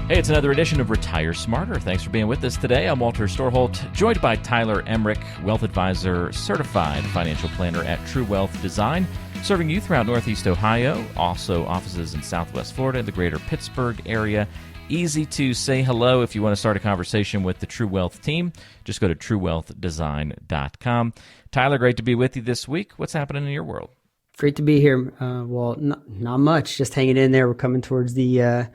Hey, it's another edition of Retire Smarter. Thanks for being with us today. I'm Walter Storholt, joined by Tyler Emmerich, Wealth Advisor, Certified Financial Planner at True Wealth Design, serving you throughout Northeast Ohio, also offices in Southwest Florida, the greater Pittsburgh area. Easy to say hello if you want to start a conversation with the True Wealth team. Just go to truewealthdesign.com. Tyler, great to be with you this week. What's happening in your world? Great to be here. Not much, just hanging in there. We're coming towards the end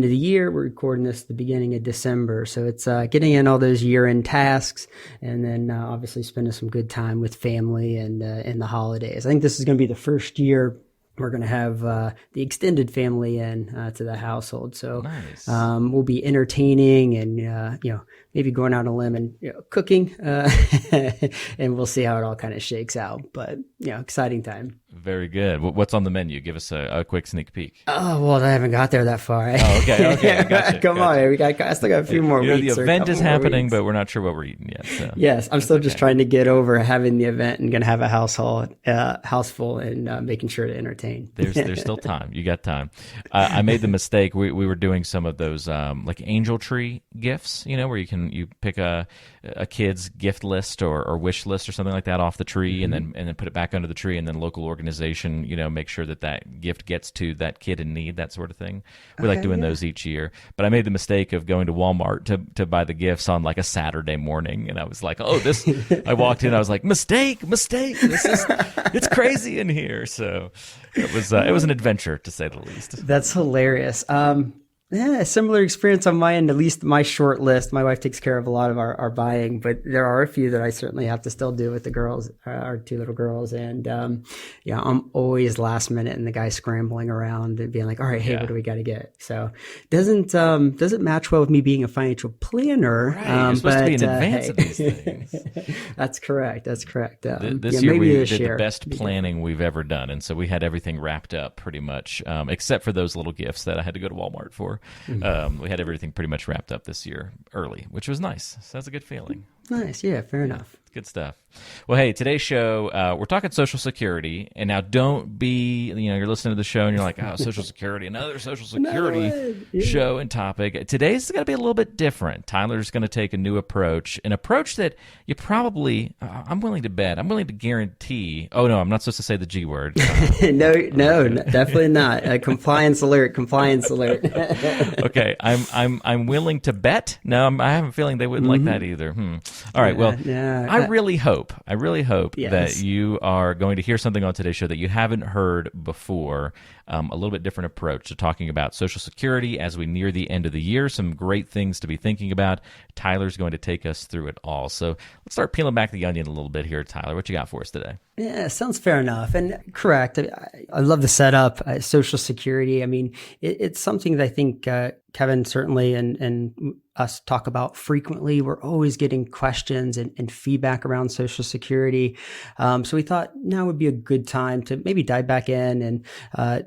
of the year. We're recording this at the beginning of December. So it's getting in all those year-end tasks and then obviously spending some good time with family and in the holidays. I think this is going to be the first year we're going to have the extended family in to the household. So Nice. We'll be entertaining and, maybe going out on a limb and cooking. And we'll see how it all kind of shakes out. But, exciting time. Very good. What's on the menu? Give us a quick sneak peek. Oh, well, I haven't got there that far. Oh, okay. Gotcha. Come on. I still got a few more weeks. The event is happening, but we're not sure what we're eating yet. So. Yes, I'm still just trying to get over having the event and going to have a house full and making sure to entertain. There's still time. You got time. I made the mistake. We were doing some of those like angel tree gifts, where you pick a kid's gift list or wish list or something like that off the tree, and then put it back under the tree, and then local organization, make sure that gift gets to that kid in need, that sort of thing. We like doing those each year. But I made the mistake of going to Walmart to buy the gifts on like a Saturday morning, and I was like, I walked in, I was like, mistake. It's crazy in here. So it was an adventure, to say the least. That's hilarious. A similar experience on my end, at least my short list. My wife takes care of a lot of our buying, but there are a few that I certainly have to still do with the girls, our two little girls. And, I'm always last minute and the guy scrambling around and being like, all right, hey, what do we got to get? So doesn't match well with me being a financial planner. Right. You're supposed to be in advance of these things. That's correct. This year we did the best planning we've ever done. And so we had everything wrapped up pretty much, except for those little gifts that I had to go to Walmart for. We had everything pretty much wrapped up this year early, which was nice. So that's a good feeling. Nice. Yeah, fair enough. Good stuff. Well, hey, today's show, we're talking Social Security. And now don't be, you're listening to the show and you're like, oh, Social Security, another Social Security show and topic. Today's going to be a little bit different. Tyler's going to take a new approach, an approach that you probably, I'm willing to guarantee. Oh, no, I'm not supposed to say the G word. No, definitely not. Compliance alert. Okay, I'm willing to bet. No, I have a feeling they wouldn't like that either. All right, well, I really hope that you are going to hear something on today's show that you haven't heard before, a little bit different approach to talking about Social Security as we near the end of the year, some great things to be thinking about. Tyler's going to take us through it all. So let's start peeling back the onion a little bit here, Tyler. What you got for us today? Yeah, sounds fair enough. And correct. I love the setup, Social Security. I mean, it's something that I think Kevin certainly and us talk about frequently. We're always getting questions and feedback around Social Security. So we thought now would be a good time to maybe dive back in and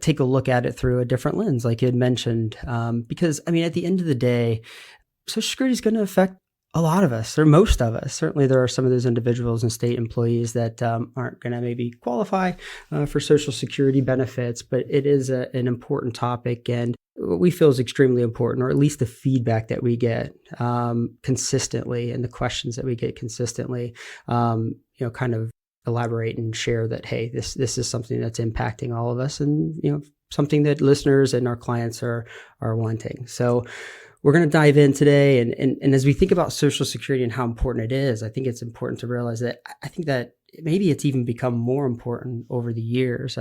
take a look at it through a different lens, like you had mentioned. Because, I mean, at the end of the day, Social Security is going to affect a lot of us, or most of us. Certainly there are some of those individuals and state employees that aren't going to maybe qualify for Social Security benefits, but it is an important topic and what we feel is extremely important, or at least the feedback that we get consistently and the questions that we get consistently, kind of elaborate and share that, hey, this is something that's impacting all of us and, something that listeners and our clients are wanting. So we're going to dive in today. And as we think about Social Security and how important it is, I think it's important to realize that I think that maybe it's even become more important over the years.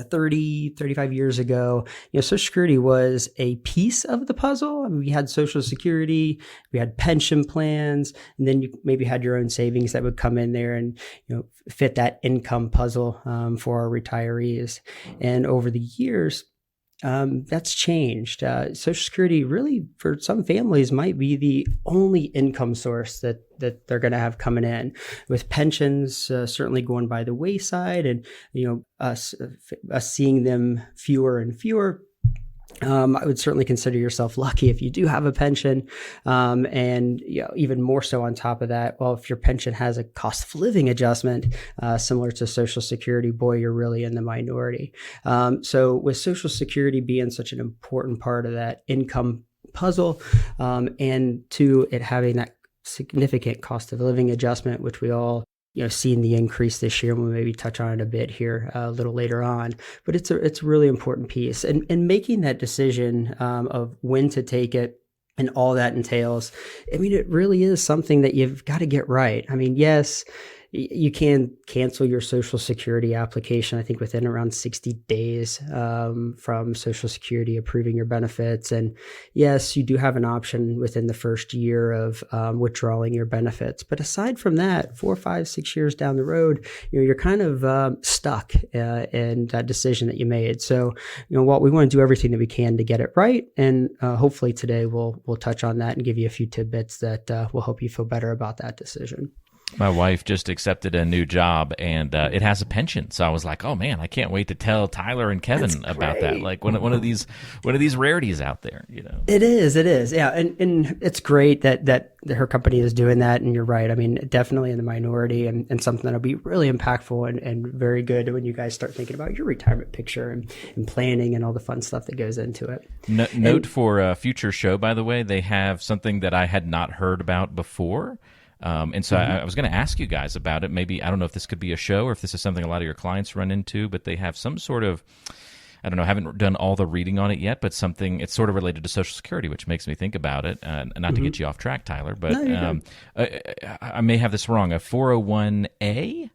35 years ago, Social Security was a piece of the puzzle. I mean, we had Social Security, we had pension plans, and then you maybe had your own savings that would come in there and, fit that income puzzle for our retirees. And over the years, that's changed. Social Security really, for some families, might be the only income source that they're going to have coming in, with pensions certainly going by the wayside, and us seeing them fewer and fewer. I would certainly consider yourself lucky if you do have a pension, and even more so on top of that. Well, if your pension has a cost of living adjustment similar to Social Security, boy, you're really in the minority. So with Social Security being such an important part of that income puzzle. And two, it having that significant cost of living adjustment, which we all seeing the increase this year, and we'll maybe touch on it a bit here a little later on. But it's a really important piece, and making that decision of when to take it and all that entails. I mean, it really is something that you've got to get right. I mean, yes, you can cancel your Social Security application, I think within around 60 days from Social Security approving your benefits. And yes, you do have an option within the first year of withdrawing your benefits. But aside from that, 4, 5, 6 years down the road, you're kind of stuck in that decision that you made. So, what we want to do everything that we can to get it right. And hopefully today we'll touch on that and give you a few tidbits that will help you feel better about that decision. My wife just accepted a new job, and it has a pension. So I was like, "Oh man, I can't wait to tell Tyler and Kevin about that." Like one of these rarities out there, It is, yeah, and it's great that her company is doing that. And you're right. I mean, definitely in the minority, and something that'll be really impactful and very good when you guys start thinking about your retirement picture and planning and all the fun stuff that goes into it. Note for a future show, by the way, they have something that I had not heard about before. And so I was going to ask you guys about it. Maybe, I don't know if this could be a show or if this is something a lot of your clients run into, but they have some sort of, I don't know, I haven't done all the reading on it yet, but something, it's sort of related to Social Security, which makes me think about it. Not to get you off track, Tyler, but no, I may have this wrong. A 401A,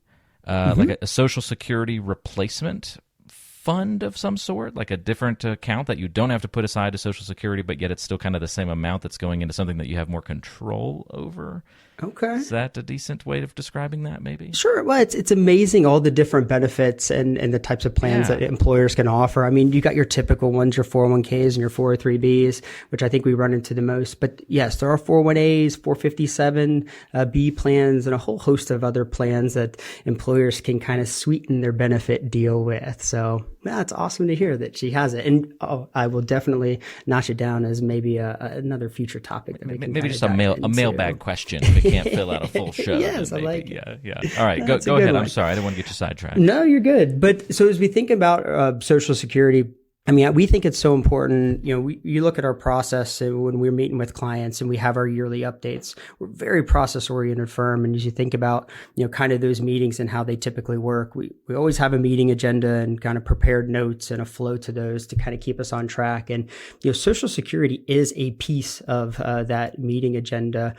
like a Social Security replacement fund of some sort, like a different account that you don't have to put aside to Social Security, but yet it's still kind of the same amount that's going into something that you have more control over. Okay. Is that a decent way of describing that, maybe? Sure. Well, it's amazing all the different benefits and the types of plans that employers can offer. I mean, you got your typical ones, your 401ks and your 403bs, which I think we run into the most. But yes, there are 401as, 457B plans, and a whole host of other plans that employers can kind of sweeten their benefit deal with. So it's awesome to hear that she has it. And I will definitely notch it down as maybe another future topic. That we can maybe just a mailbag question if it can't fill out a full show. Yes, maybe. I like it. Yeah. All right, go ahead. I'm sorry. I didn't want to get you sidetracked. No, you're good. But so as we think about Social Security, I mean, we think it's so important. You look at our process when we're meeting with clients and we have our yearly updates. We're a very process-oriented firm. And as you think about, kind of those meetings and how they typically work, we always have a meeting agenda and kind of prepared notes and a flow to those to kind of keep us on track. And, Social Security is a piece of that meeting agenda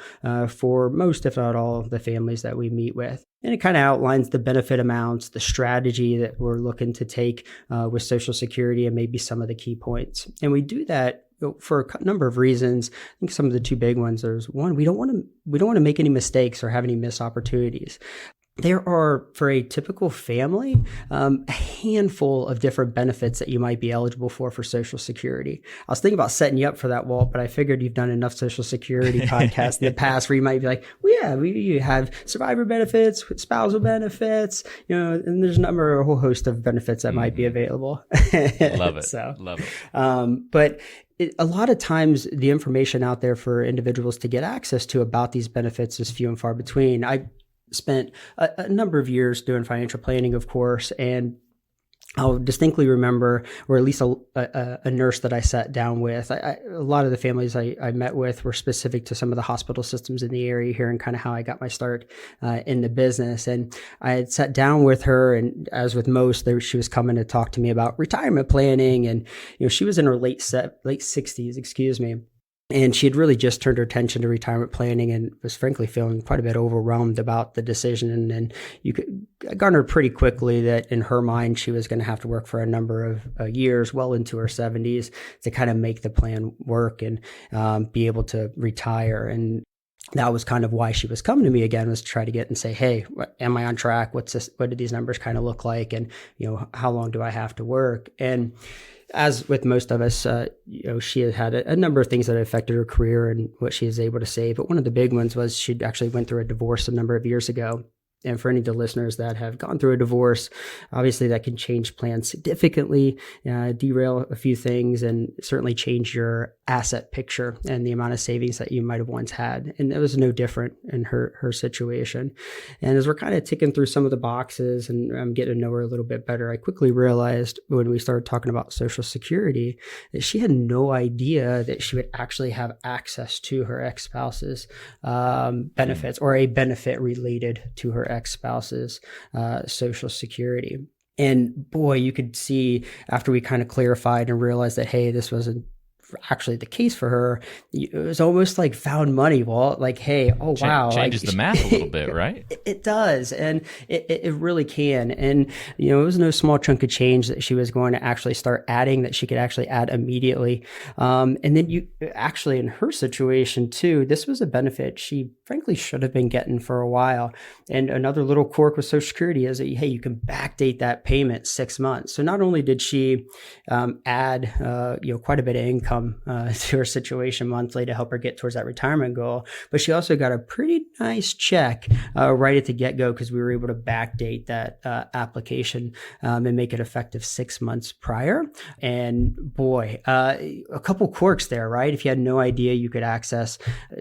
for most, if not all, of the families that we meet with. And it kind of outlines the benefit amounts, the strategy that we're looking to take with Social Security, and maybe some of the key points. And we do that for a number of reasons. I think some of the two big ones. There's one, we don't want to make any mistakes or have any missed opportunities. There are, for a typical family, a handful of different benefits that you might be eligible for Social Security. I was thinking about setting you up for that, Walt, but I figured you've done enough Social Security podcasts in the past where you might be like, well, yeah, you have survivor benefits, spousal benefits, and there's a whole host of benefits that might be available. Love it. Love it. But a lot of times the information out there for individuals to get access to about these benefits is few and far between. I spent a number of years doing financial planning, of course, and I'll distinctly remember, or at least a nurse that I sat down with. A lot of the families I met with were specific to some of the hospital systems in the area here and kind of how I got my start in the business. And I had sat down with her, and as with most, she was coming to talk to me about retirement planning. And, she was in her late 60s, excuse me. And she had really just turned her attention to retirement planning and was frankly feeling quite a bit overwhelmed about the decision. And you could garner pretty quickly that in her mind, she was going to have to work for a number of years, well into her 70s, to kind of make the plan work and be able to retire. And that was kind of why she was coming to me again, was to try to get and say, hey, am I on track? What do these numbers kind of look like? And, how long do I have to work? And as with most of us, she had a number of things that affected her career and what she was able to save. But one of the big ones was she actually went through a divorce a number of years ago. And for any of the listeners that have gone through a divorce, obviously that can change plans significantly, derail a few things, and certainly change your asset picture and the amount of savings that you might have once had. And it was no different in her situation. And as we're kind of ticking through some of the boxes and I'm getting to know her a little bit better, I quickly realized when we started talking about Social Security that she had no idea that she would actually have access to her ex-spouse's benefits or a benefit related to her ex-spouse's Social Security. And boy, you could see after we kind of clarified and realized that, hey, this wasn't actually the case for her, it was almost like found money, Walt. Like, hey, oh wow, changes the math a little bit, right? It does, and it really can. And it was no small chunk of change that she was going to actually start adding, that she could actually add immediately. And then you actually, in her situation too, this was a benefit she frankly should have been getting for a while. And another little quirk with Social Security is that, hey, you can backdate that payment 6 months. So not only did she add quite a bit of income to her situation monthly to help her get towards that retirement goal, but she also got a pretty nice check right at the get-go because we were able to backdate that application and make it effective 6 months prior. And boy, a couple quirks there, right? If you had no idea you could access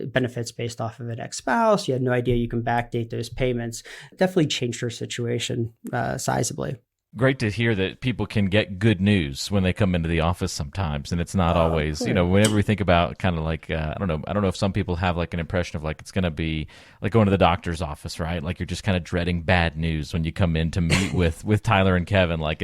benefits based off of an ex-spouse, you had no idea you can backdate those payments, it definitely changed her situation sizably. Great to hear that people can get good news when they come into the office sometimes, and it's not always, whenever we think about kind of like, I don't know if some people have like an impression of like it's going to be like going to the doctor's office, right? Like you're just kind of dreading bad news when you come in to meet with Tyler and Kevin. Like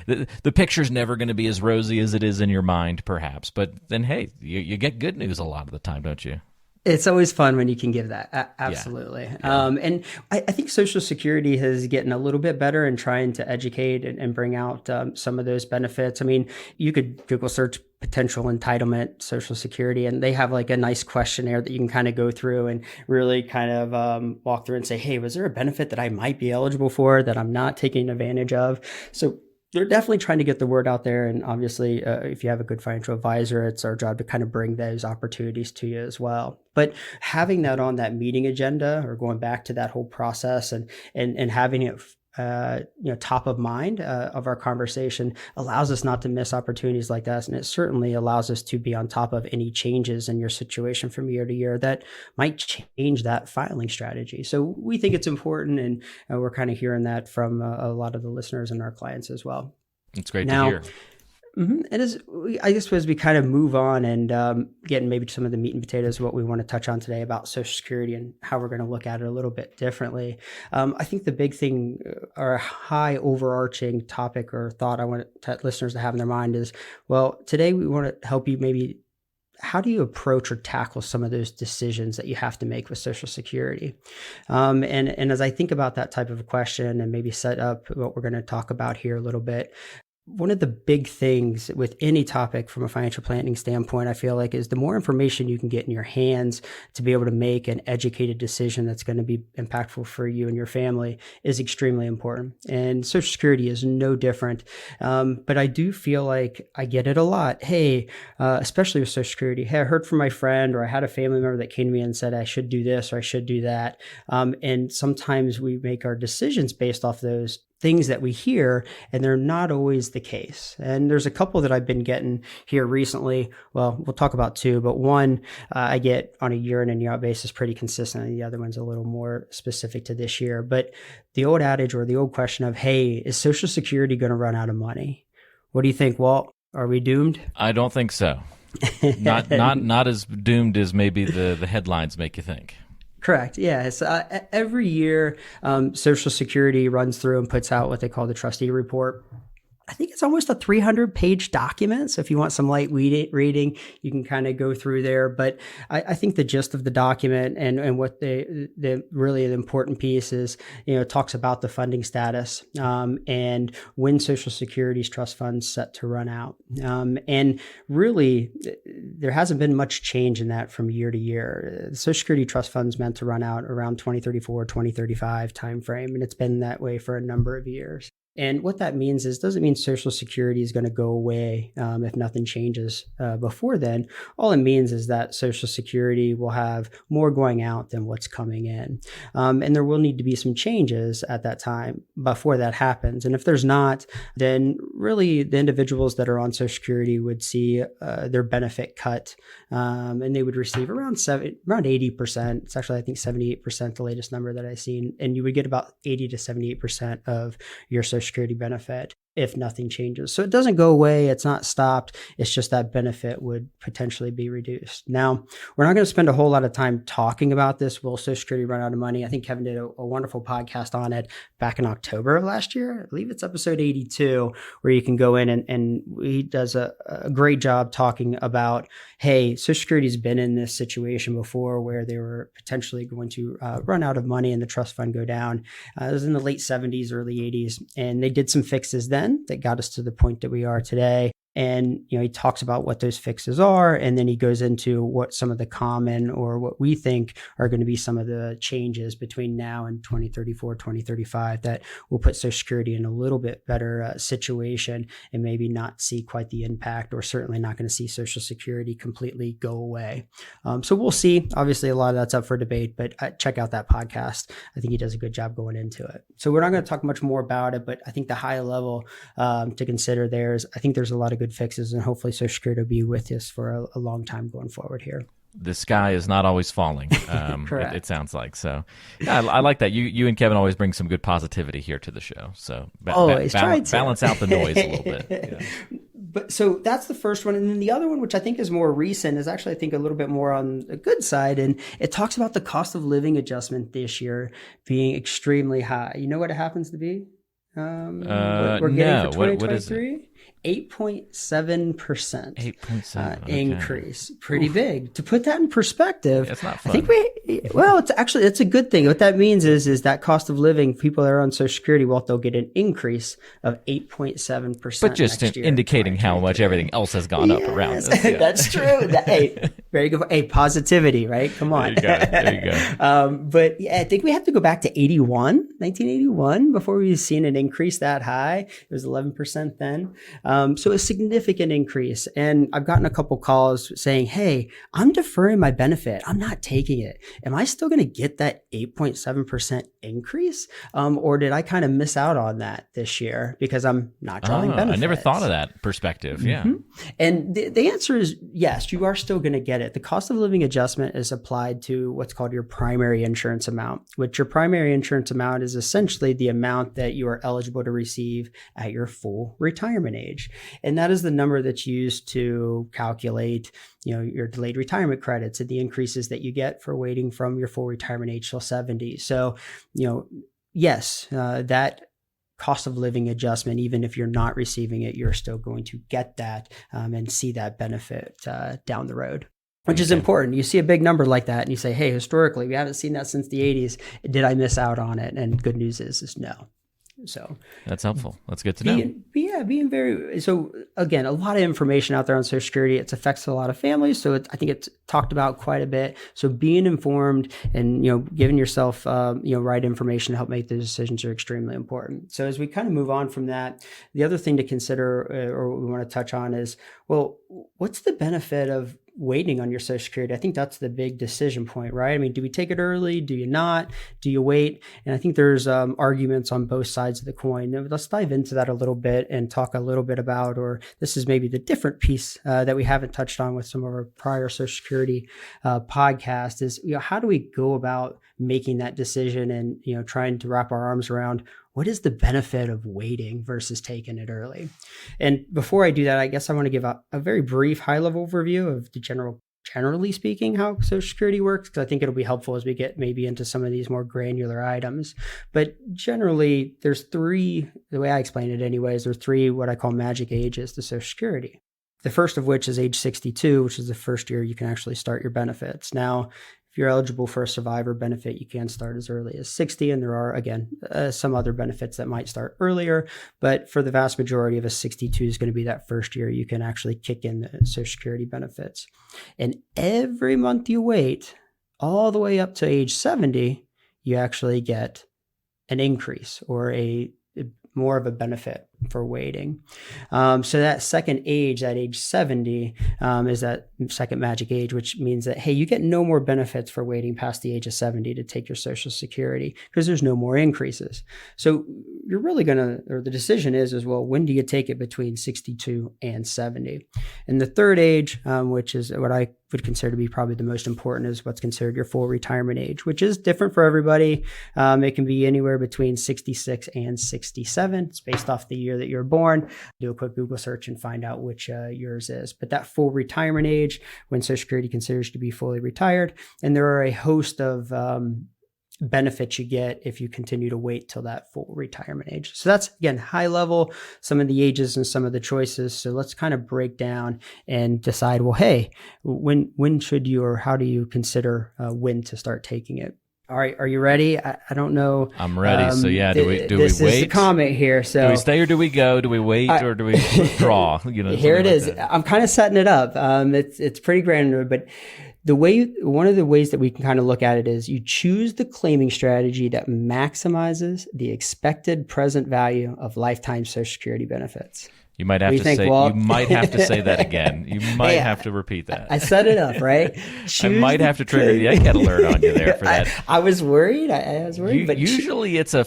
the picture's never going to be as rosy as it is in your mind, perhaps. But then, hey, you get good news a lot of the time, don't you? It's always fun when you can give that. Absolutely. Yeah. And I think Social Security has gotten a little bit better in trying to educate and bring out some of those benefits. I mean, you could Google search potential entitlement Social Security, and they have like a nice questionnaire that you can kind of go through and really kind of walk through and say, hey, was there a benefit that I might be eligible for that I'm not taking advantage of? So they're definitely trying to get the word out there. And obviously, if you have a good financial advisor, it's our job to kind of bring those opportunities to you as well. But having that on that meeting agenda, or going back to that whole process and having it top of mind of our conversation, allows us not to miss opportunities like that. And it certainly allows us to be on top of any changes in your situation from year to year that might change that filing strategy. So we think it's important, and we're kind of hearing that from a lot of the listeners and our clients as well. It's great to hear. Mm-hmm. I guess as we kind of move on and get maybe to some of the meat and potatoes of what we want to touch on today about Social Security and how we're going to look at it a little bit differently. I think the big thing, or a high overarching topic or thought I want listeners to have in their mind is, well, today we want to help you maybe, how do you approach or tackle some of those decisions that you have to make with Social Security? And as I think about that type of a question and maybe set up what we're going to talk about here a little bit, one of the big things with any topic from a financial planning standpoint, I feel like, is the more information you can get in your hands to be able to make an educated decision that's going to be impactful for you and your family is extremely important. And Social Security is no different. But I do feel like I get it a lot. Hey, especially with Social Security, hey, I heard from my friend, or I had a family member that came to me and said I should do this or I should do that. And sometimes we make our decisions based off those things that we hear, and they're not always the case. And there's a couple that I've been getting here recently. Well, we'll talk about two, but one I get on a year in and year out basis pretty consistently. The other one's a little more specific to this year. But the old adage, or the old question of, hey, is Social Security going to run out of money? What do you think, Walt? Are we doomed? I don't think so. Not as doomed as maybe the headlines make you think. Correct. Yes. Every year, Social Security runs through and puts out what they call the trustee report. I think it's almost a 300-page document. So if you want some light reading, you can kind of go through there. But I think the gist of the document and what the really the important piece is, it talks about the funding status and when Social Security's trust funds set to run out. And really, there hasn't been much change in that from year to year. The Social Security trust funds meant to run out around 2034, 2035 timeframe, and it's been that way for a number of years. And what that means is, doesn't mean Social Security is going to go away if nothing changes before then. All it means is that Social Security will have more going out than what's coming in. And there will need to be some changes at that time before that happens. And if there's not, then really the individuals that are on Social Security would see their benefit cut, and they would receive around 80%. It's actually, I think, 78%, the latest number that I've seen. And you would get about 80 to 78% of your Social Security benefit if nothing changes. So it doesn't go away. It's not stopped. It's just that benefit would potentially be reduced. Now, we're not going to spend a whole lot of time talking about this. Will Social Security run out of money? I think Kevin did a wonderful podcast on it back in October of last year. I believe it's episode 82, where you can go in and he does a great job talking about, hey, Social Security's been in this situation before where they were potentially going to run out of money and the trust fund go down. It was in the late 70s, early 80s, and they did some fixes then that got us to the point that we are today. And, he talks about what those fixes are, and then he goes into what some of the common, or what we think are going to be some of the changes between now and 2034, 2035 that will put Social Security in a little bit better situation and maybe not see quite the impact, or certainly not going to see Social Security completely go away. So we'll see. Obviously, a lot of that's up for debate, but check out that podcast. I think he does a good job going into it. So we're not going to talk much more about it, but I think the high level to consider there is, I think there's a lot of good fixes, and hopefully Social Security will be with us for a long time going forward here. The sky is not always falling. It sounds like. So yeah, I like that. You and Kevin always bring some good positivity here to the show. So balance out the noise a little bit. Yeah. But so that's the first one. And then the other one, which I think is more recent, is actually, I think, a little bit more on the good side. And it talks about the cost of living adjustment this year being extremely high. You know what it happens to be? What we're getting for 2023? What is it? 8.7%. 8.7 increase. Pretty big. To put that in perspective, it's not fun. I think it's a good thing. What that means is that cost of living, people that are on Social Security, they'll get an increase of 8.7%. But just indicating how much everything else has gone up around us. Yeah. That's true. Very good. Hey, positivity, right? Come on. There you go. But yeah, I think we have to go back to 1981, before we've seen an increase that high. It was 11% then. So a significant increase. And I've gotten a couple calls saying, hey, I'm deferring my benefit. I'm not taking it. Am I still going to get that 8.7% increase? Or did I kind of miss out on that this year because I'm not drawing benefits? I never thought of that perspective. Yeah. And the answer is yes, you are still going to get it. The cost of living adjustment is applied to what's called your primary insurance amount, which your primary insurance amount is essentially the amount that you are eligible to receive at your full retirement age. And that is the number that's used to calculate, your delayed retirement credits and the increases that you get for waiting from your full retirement age till 70. So, yes, that cost of living adjustment, even if you're not receiving it, you're still going to get that and see that benefit down the road, which is important. You see a big number like that and you say, hey, historically, we haven't seen that since the 80s. Did I miss out on it? And good news is no. So that's helpful. That's good to know. So again, a lot of information out there on Social Security. It affects a lot of families. So I think it's talked about quite a bit. So being informed and, giving yourself, right information to help make those decisions are extremely important. So as we kind of move on from that, the other thing to consider or what we want to touch on is, well, what's the benefit of waiting on your Social Security? I think that's the big decision point, right? I mean, do we take it early? Do you not? Do you wait? And I think there's arguments on both sides of the coin. Now, let's dive into that a little bit and talk a little bit about, or this is maybe the different piece that we haven't touched on with some of our prior Social Security podcasts is, how do we go about making that decision and, trying to wrap our arms around what is the benefit of waiting versus taking it early? And before I do that, I guess I want to give a very brief high-level overview of the generally speaking, how Social Security works, because I think it'll be helpful as we get maybe into some of these more granular items. But generally, there's three, the way I explain it anyways, there's three what I call magic ages to Social Security. The first of which is age 62, which is the first year you can actually start your benefits. Now, if you're eligible for a survivor benefit, you can start as early as 60. And there are, again, some other benefits that might start earlier. But for the vast majority of us, 62 is going to be that first year you can actually kick in the Social Security benefits. And every month you wait, all the way up to age 70, you actually get an increase or a more of a benefit for waiting. So that second age, that age 70, is that second magic age, which means that, hey, you get no more benefits for waiting past the age of 70 to take your Social Security because there's no more increases. So you're really or the decision is, well, when do you take it between 62 and 70? And the third age, which is what I would consider to be probably the most important, is what's considered your full retirement age, which is different for everybody. It can be anywhere between 66 and 67. It's based off the year that you're born. Do a quick Google search and find out which yours is. But that full retirement age, when Social Security considers you to be fully retired, and there are a host of benefits you get if you continue to wait till that full retirement age. So that's, again, high level, some of the ages and some of the choices. So let's kind of break down and decide, well, hey, when should you, or how do you consider when to start taking it? All right, are you ready? I don't know. I'm ready. So yeah, do we wait? This is the comment here. So do we stay or do we go? Do we wait or do we withdraw? Here it is. I'm kind of setting it up. It's pretty granular, but one of the ways that we can kind of look at it is you choose the claiming strategy that maximizes the expected present value of lifetime Social Security benefits. You might have to say. You might have to say that again. You might have to repeat that. I set it up right. I might have to trigger the egghead alert on you there for that. I was worried. I was worried. But usually it's a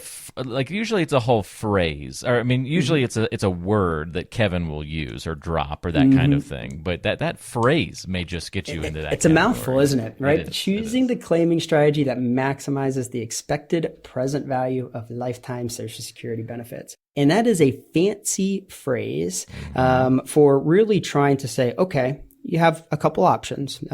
whole phrase, or I mean, usually it's a word that Kevin will use or drop or that kind of thing. But that phrase may just get you into that. It's a mouthful, isn't it? Right. Choosing the claiming strategy that maximizes the expected present value of lifetime Social Security benefits. And that is a fancy phrase for really trying to say, okay, you have a couple options.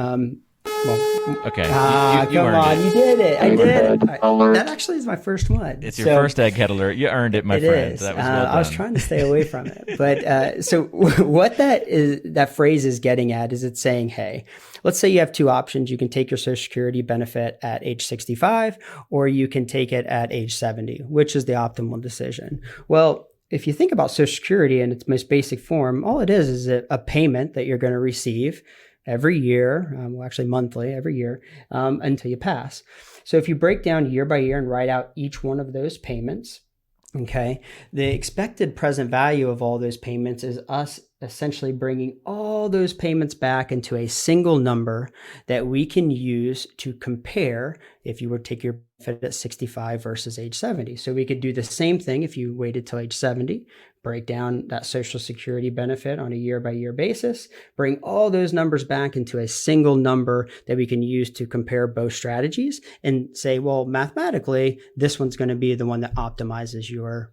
Okay. You come on, you did it. I did. That actually is my first one. It's your first egghead alert. You earned it, my friend. Is. That was well done. I was trying to stay away from it. But so what that phrase is getting at is it's saying, hey, let's say you have two options. You can take your Social Security benefit at age 65, or you can take it at age 70, which is the optimal decision. Well, if you think about Social Security in its most basic form, all it is a payment that you're going to receive every year, actually monthly, every year, until you pass. So if you break down year by year and write out each one of those payments, okay, the expected present value of all those payments is us essentially bringing all those payments back into a single number that we can use to compare if you were to take your benefit at 65 versus age 70. So we could do the same thing if you waited till age 70, break down that Social Security benefit on a year by year basis, bring all those numbers back into a single number that we can use to compare both strategies and say, well, mathematically, this one's going to be the one that optimizes your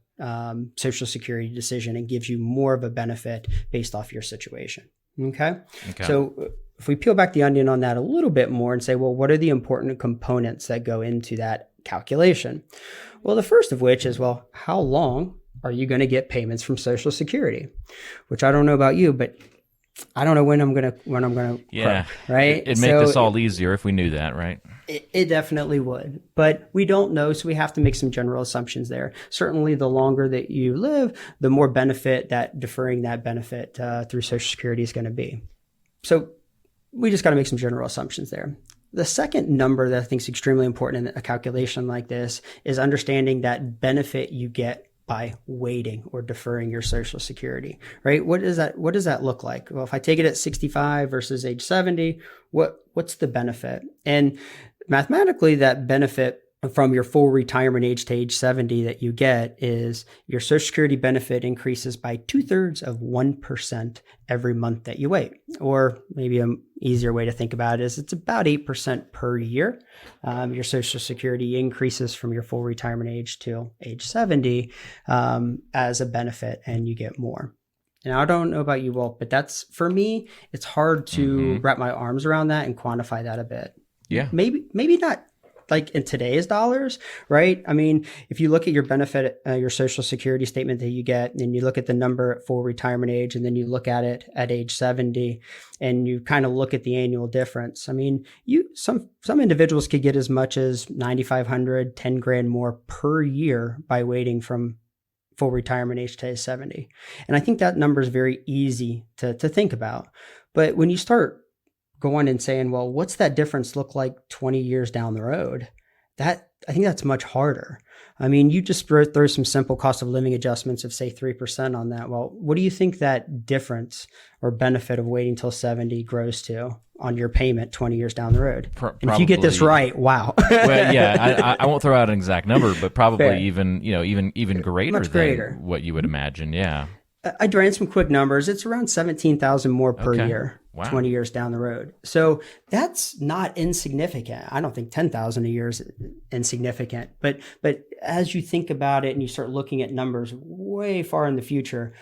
Social Security decision and gives you more of a benefit based off your situation. Okay. So if we peel back the onion on that a little bit more and say, well, what are the important components that go into that calculation? Well, the first of which is, well, how long are you going to get payments from Social Security? Which I don't know about you, but I don't know when I'm gonna croak, right? It'd make this all easier if we knew that, right? It definitely would, but we don't know, so we have to make some general assumptions there. Certainly, the longer that you live, the more benefit that deferring that benefit through Social Security is going to be. So we just got to make some general assumptions there. The second number that I think is extremely important in a calculation like this is understanding that benefit you get by waiting or deferring your Social Security, right? What does that look like? Well, if I take it at 65 versus age 70, what's the benefit? And mathematically, that benefit from your full retirement age to age 70 that you get is your Social Security benefit increases by 2/3 of 1% every month that you wait. Or maybe an easier way to think about it is it's about 8% per year. Your Social Security increases from your full retirement age to age 70 as a benefit, and you get more. And I don't know about you, Walt, but that's, for me, it's hard to wrap my arms around that and quantify that a bit. Yeah. Maybe not like in today's dollars, right? I mean, if you look at your benefit, your Social Security statement that you get, and you look at the number at full retirement age, and then you look at it at age 70, and you kind of look at the annual difference. I mean, some individuals could get as much as $9,500, $10,000 more per year by waiting from full retirement age to age 70. And I think that number is very easy to think about. But when you start going and saying, well, what's that difference look like 20 years down the road? I think that's much harder. I mean, you just throw some simple cost of living adjustments of say 3% on that. Well, what do you think that difference or benefit of waiting till 70 grows to on your payment 20 years down the road? And if you get this right, wow. Well, yeah, I won't throw out an exact number, but probably Fair. even greater Much than greater. what you would imagine. Yeah. I ran some quick numbers. It's around 17,000 more per Okay. year, Wow. 20 years down the road. So that's not insignificant. I don't think 10,000 a year is insignificant, but as you think about it and you start looking at numbers way far in the future,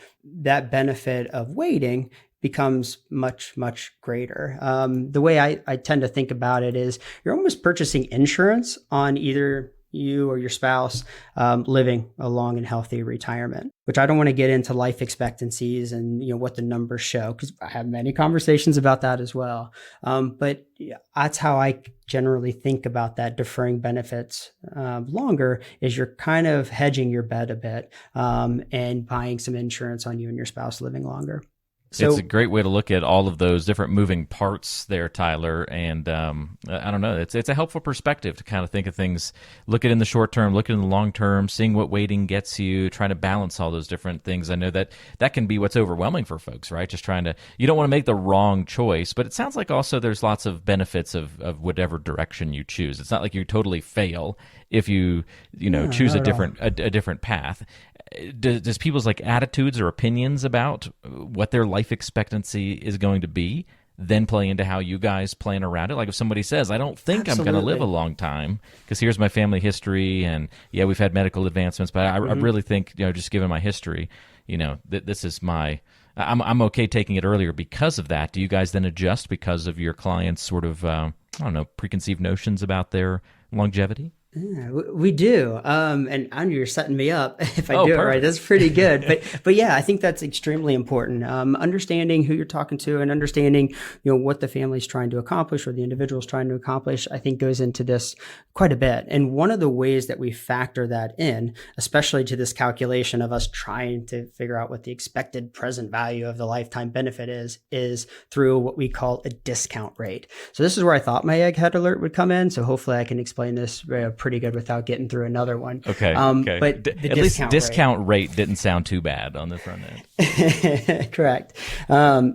that benefit of waiting becomes much, much greater. The way I tend to think about it is you're almost purchasing insurance on either you or your spouse living a long and healthy retirement, which I don't want to get into life expectancies and what the numbers show, because I have many conversations about that as well. But that's how I generally think about that deferring benefits longer is you're kind of hedging your bet a bit and buying some insurance on you and your spouse living longer. So, it's a great way to look at all of those different moving parts there, Tyler. And I don't know, it's a helpful perspective to kind of think of things, look at in the short term, look at in the long term, seeing what waiting gets you, trying to balance all those different things. I know that can be what's overwhelming for folks, right? Just you don't want to make the wrong choice, but it sounds like also there's lots of benefits of whatever direction you choose. It's not like you totally fail if you choose a different path. Does people's attitudes or opinions about what their life expectancy is going to be then play into how you guys plan around it? Like if somebody says, I don't think I'm going to live a long time because here's my family history, and yeah, we've had medical advancements, but I really think, just given my history, this is I'm okay taking it earlier because of that. Do you guys then adjust because of your clients' sort of, preconceived notions about their longevity? Yeah, we do. And Andrew, you're setting me up if I do it right. Perfect. That's pretty good. But yeah, I think that's extremely important. Understanding who you're talking to and understanding, what the family's trying to accomplish or the individual's trying to accomplish, I think goes into this quite a bit. And one of the ways that we factor that in, especially to this calculation of us trying to figure out what the expected present value of the lifetime benefit is through what we call a discount rate. So this is where I thought my egghead alert would come in. So hopefully I can explain this pretty good without getting through another one. Okay. But at least discount rate didn't sound too bad on the front end. Correct.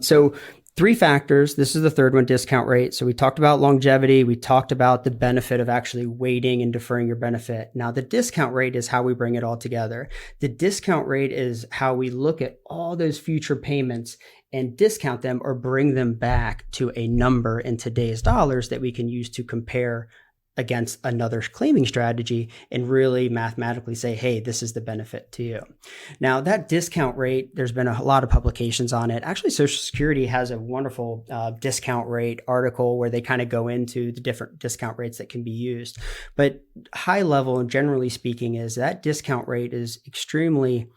So 3 factors. This is the third one, discount rate. So we talked about longevity. We talked about the benefit of actually waiting and deferring your benefit. Now the discount rate is how we bring it all together. The discount rate is how we look at all those future payments and discount them or bring them back to a number in today's dollars that we can use to compare against another claiming strategy and really mathematically say, hey, this is the benefit to you. Now that discount rate, there's been a lot of publications on it. Actually, Social Security has a wonderful discount rate article where they kind of go into the different discount rates that can be used. But high level and generally speaking is that discount rate is extremely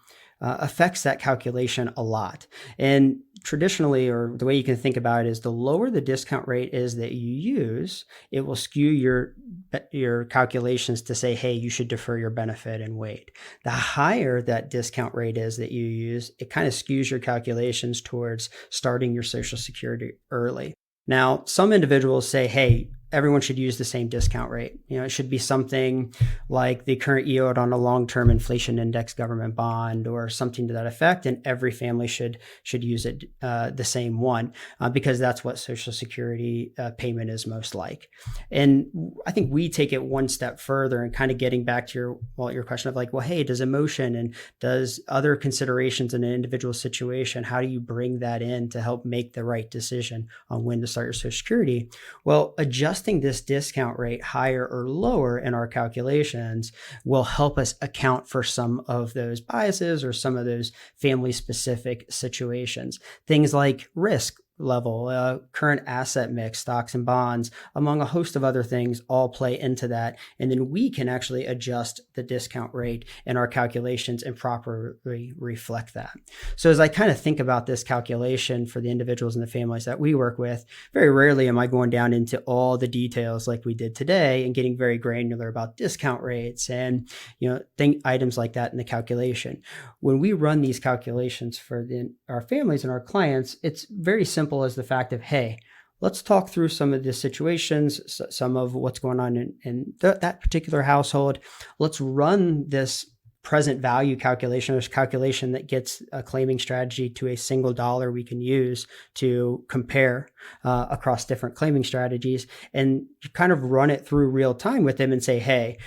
affects that calculation a lot. And traditionally, or the way you can think about it is the lower the discount rate is that you use, it will skew your calculations to say, hey, you should defer your benefit and wait. The higher that discount rate is that you use, it kind of skews your calculations towards starting your Social Security early. Now, some individuals say, hey, everyone should use the same discount rate. It should be something like the current yield on a long-term inflation index government bond or something to that effect. And every family should use it the same one because that's what Social Security payment is most like. And I think we take it one step further and kind of getting back to your question of like, well, hey, does emotion and does other considerations in an individual situation, how do you bring that in to help make the right decision on when to start your Social Security? Well, adjusting this discount rate higher or lower in our calculations will help us account for some of those biases or some of those family specific situations. Things like risk level, current asset mix, stocks and bonds, among a host of other things all play into that. And then we can actually adjust the discount rate in our calculations and properly reflect that. So as I kind of think about this calculation for the individuals and the families that we work with, very rarely am I going down into all the details like we did today and getting very granular about discount rates and items like that in the calculation. When we run these calculations for our families and our clients, it's very simple as the fact of, hey, let's talk through some of the situations, some of what's going on in that particular household. Let's run this present value calculation, this calculation that gets a claiming strategy to a single dollar we can use to compare across different claiming strategies, and kind of run it through real time with them and say, hey,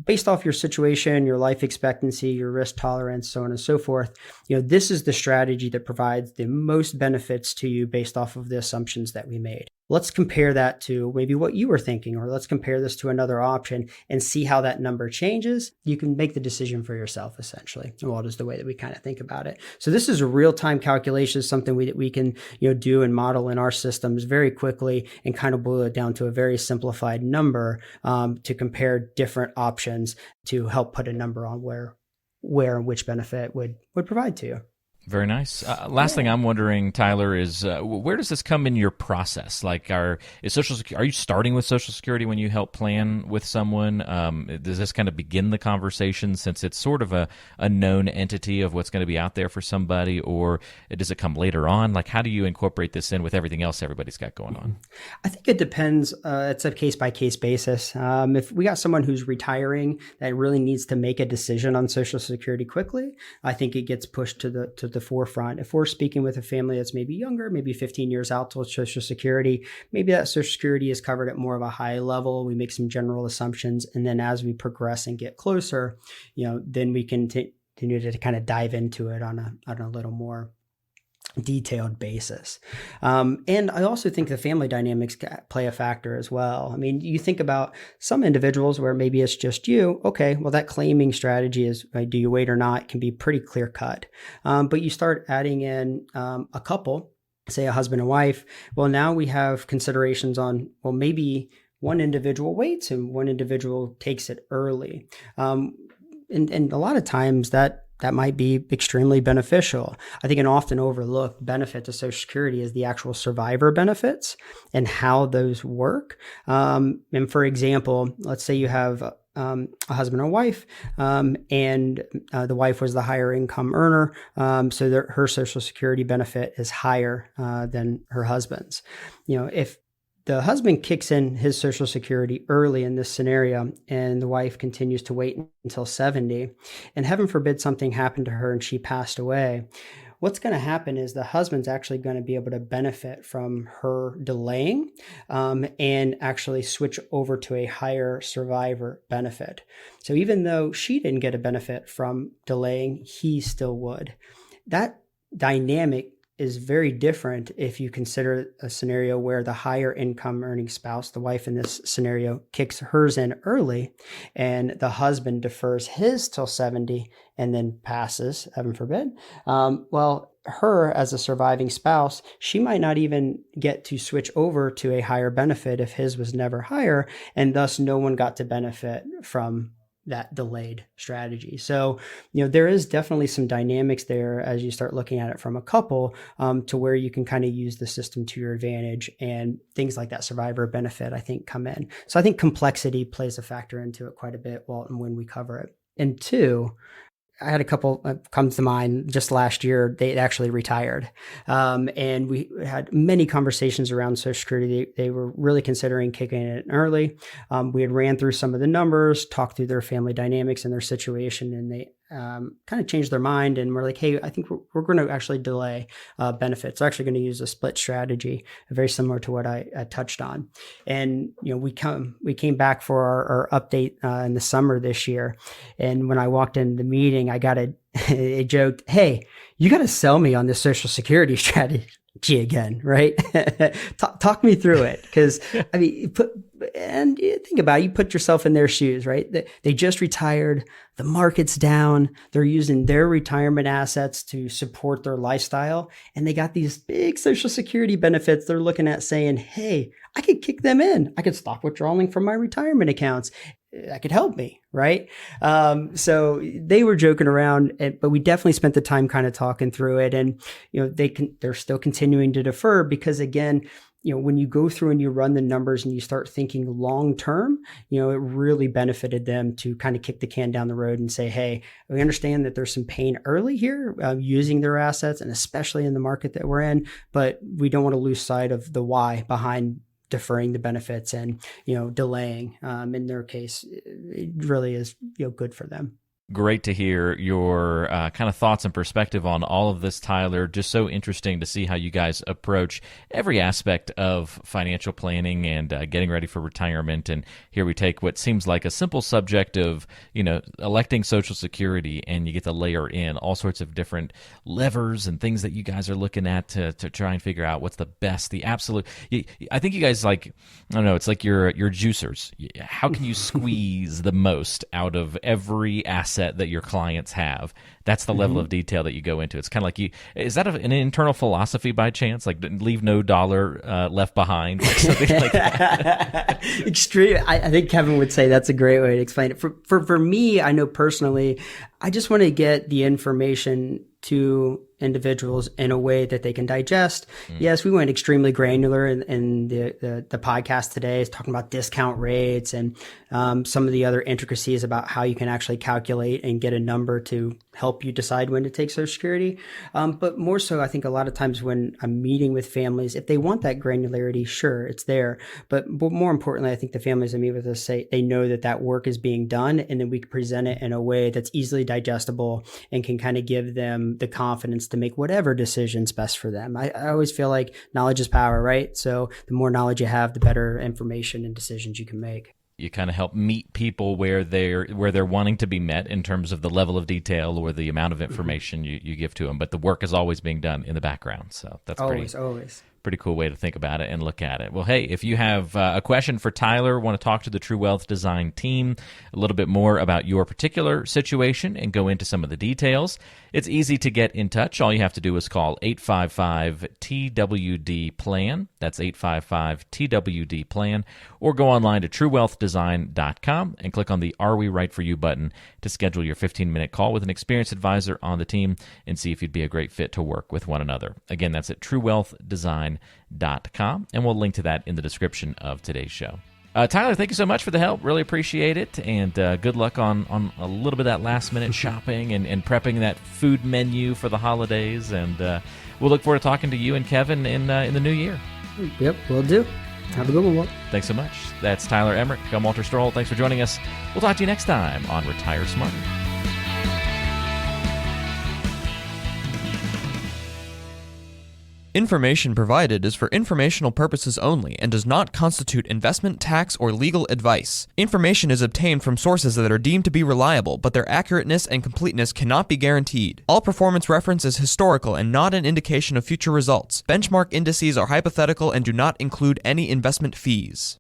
based off your situation, your life expectancy, your risk tolerance, so on and so forth, this is the strategy that provides the most benefits to you based off of the assumptions that we made. Let's compare that to maybe what you were thinking, or let's compare this to another option and see how that number changes. You can make the decision for yourself, essentially. Well, is the way that we kind of think about it. So this is a real-time calculation, something that we can do and model in our systems very quickly and kind of boil it down to a very simplified number to compare different options to help put a number on where and which benefit would provide to you. Very nice. Last thing I'm wondering, Tyler, is where does this come in your process? Like, are you starting with Social Security when you help plan with someone? Does this kind of begin the conversation since it's sort of a known entity of what's going to be out there for somebody, or does it come later on? Like, how do you incorporate this in with everything else everybody's got going on? I think it depends. It's a case-by-case basis. If we got someone who's retiring that really needs to make a decision on Social Security quickly, I think it gets pushed to the forefront. If we're speaking with a family that's maybe younger, maybe 15 years out to Social Security, maybe that Social Security is covered at more of a high level. We make some general assumptions, and then as we progress and get closer, then we can continue to kind of dive into it on a little more detailed basis. And I also think the family dynamics play a factor as well. I mean, you think about some individuals where maybe it's just you. Okay, well, that claiming strategy is, do you wait or not, can be pretty clear cut. But you start adding in a couple, say a husband and wife. Well, now we have considerations on, well, maybe one individual waits and one individual takes it early. And a lot of times that might be extremely beneficial. I think an often overlooked benefit to Social Security is the actual survivor benefits and how those work. And for example, let's say you have a husband or wife, and the wife was the higher income earner, so that her Social Security benefit is higher than her husband's. If the husband kicks in his Social Security early in this scenario, and the wife continues to wait until 70, and heaven forbid something happened to her and she passed away. What's going to happen is the husband's actually going to be able to benefit from her delaying and actually switch over to a higher survivor benefit. So even though she didn't get a benefit from delaying, he still would. That dynamic is very different if you consider a scenario where the higher income earning spouse, the wife in this scenario, kicks hers in early and the husband defers his till 70 and then passes, heaven forbid. Well, her as a surviving spouse, she might not even get to switch over to a higher benefit if his was never higher, and thus no one got to benefit from that delayed strategy. So, there is definitely some dynamics there as you start looking at it from a couple to where you can kind of use the system to your advantage, and things like that survivor benefit, I think, come in. So I think complexity plays a factor into it quite a bit, Walton, when we cover it. And two, I had a couple comes to mind just last year. They actually retired. And we had many conversations around Social Security. They were really considering kicking it in early. We had ran through some of the numbers, talked through their family dynamics and their situation, and they kind of changed their mind and we're like, hey, I think we're going to actually delay benefits. We're actually going to use a split strategy, very similar to what I touched on. And, we came back for our update in the summer this year. And when I walked into the meeting, I got a joke, hey, you got to sell me on this Social Security strategy again, right? Talk me through it. Because, I mean, think about it, you put yourself in their shoes, right? They just retired, the market's down, they're using their retirement assets to support their lifestyle, and they got these big Social Security benefits they're looking at saying, hey, I could kick them in. I could stop withdrawing from my retirement accounts. That could help me, right? So they were joking around, but we definitely spent the time kind of talking through it. And they're still continuing to defer because, again, when you go through and you run the numbers and you start thinking long term, it really benefited them to kind of kick the can down the road and say, hey, we understand that there's some pain early here using their assets, and especially in the market that we're in, but we don't want to lose sight of the why behind deferring the benefits and delaying. In their case, it really is good for them. Great to hear your kind of thoughts and perspective on all of this, Tyler. Just so interesting to see how you guys approach every aspect of financial planning and getting ready for retirement. And here we take what seems like a simple subject of, electing Social Security, and you get to layer in all sorts of different levers and things that you guys are looking at to try and figure out what's the best, the absolute. I think you guys it's like your juicers. How can you squeeze the most out of every asset that your clients have? That's the level of detail that you go into. It's kind of like is that an internal philosophy by chance? Like leave no dollar left behind, like something like that? Extreme. I think Kevin would say that's a great way to explain it. For me, I know personally, I just want to get the information to individuals in a way that they can digest. Yes, we went extremely granular in the podcast today, is talking about discount rates and some of the other intricacies about how you can actually calculate and get a number to help you decide when to take Social Security. But more so, I think a lot of times when I'm meeting with families, if they want that granularity, sure, it's there. But more importantly, I think the families I meet with us say they know that work is being done, and then we can present it in a way that's easily digestible and can kind of give them the confidence to make whatever decision's best for them. I always feel like knowledge is power, right? So the more knowledge you have, the better information and decisions you can make. You kind of help meet people where they're wanting to be met in terms of the level of detail or the amount of information you give to them. But the work is always being done in the background. So that's always. Pretty cool way to think about it and look at it. Well, hey, if you have a question for Tyler, want to talk to the True Wealth Design team a little bit more about your particular situation and go into some of the details, it's easy to get in touch. All you have to do is call 855-TWD-PLAN. That's 855-TWD-PLAN. Or go online to truewealthdesign.com and click on the Are We Right For You button to schedule your 15-minute call with an experienced advisor on the team and see if you'd be a great fit to work with one another. Again, that's at truewealthdesign.com, and we'll link to that in the description of today's show. Tyler, thank you so much for the help. Really appreciate it, and good luck on a little bit of that last-minute shopping and prepping that food menu for the holidays, and we'll look forward to talking to you and Kevin in the new year. Yep, will do. Have a good one, Walt. Thanks so much. That's Tyler Emmerich. I'm Walter Stroll. Thanks for joining us. We'll talk to you next time on Retire Smarter. Information provided is for informational purposes only and does not constitute investment, tax, or legal advice. Information is obtained from sources that are deemed to be reliable, but their accurateness and completeness cannot be guaranteed. All performance reference is historical and not an indication of future results. Benchmark indices are hypothetical and do not include any investment fees.